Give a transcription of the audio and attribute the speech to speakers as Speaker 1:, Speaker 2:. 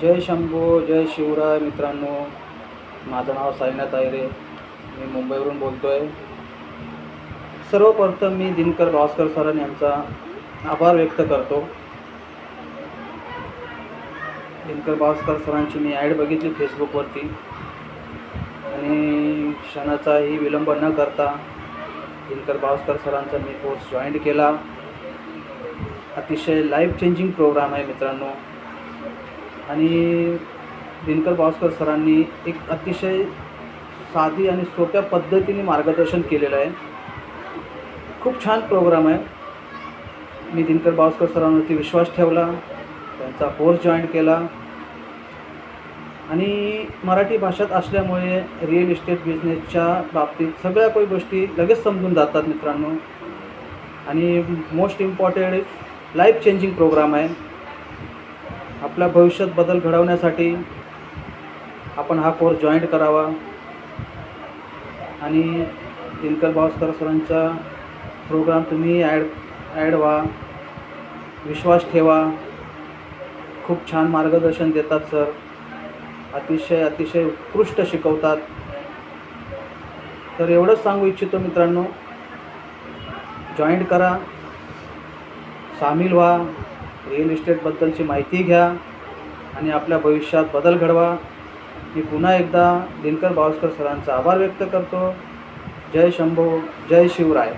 Speaker 1: जय शंभो जय शिवराय मित्रांनो. माझं नाव साईनाथ आयरे. मी मुंबईवरून बोलतो आहे. सर्वप्रथम मी दिनकर भास्कर सरांनी यांचा आभार व्यक्त करतो. दिनकर भास्कर सरांची मी ॲड बघितली फेसबुकवरती आणि क्षणाचाही विलंब न करता दिनकर भास्कर सरांचा मी कोर्स जॉईन केला. अतिशय लाईफ चेंजिंग प्रोग्राम आहे मित्रांनो. आणि दिनकर भास्कर सरांनी एक अतिशय साधी आणि सोप्या पद्धतीने मार्गदर्शन केलेलं आहे. खूप छान प्रोग्राम आहे. मी दिनकर भास्कर सरांवरती विश्वास ठेवला, त्यांचा कोर्स जॉईन केला आणि मराठी भाषेत असल्यामुळे रिअल इस्टेट बिझनेसच्या बाबतीत सगळ्या काही गोष्टी लगेच समजून जातात मित्रांनो. आणि most important life changing program आहे. आपल्या भविष्यात बदल घडवण्यासाठी आपण हा कोर्स जॉईन करावा आणि दिनकर भास्कर सरांचा प्रोग्राम तुम्ही ॲड व्हा, विश्वास ठेवा. खूप छान मार्गदर्शन देतात सर. अतिशय उत्कृष्ट शिकवतात. तर एवढंच सांगू इच्छितो मित्रांनो, जॉईन करा, सामील व्हा, रिअल इस्टेटबद्दलची माहिती घ्या आणि आपल्या भविष्यात बदल घडवा. मी पुन्हा एकदा दिनकर भास्कर सरांचा आभार व्यक्त करतो. जय शंभो जय शिवराय.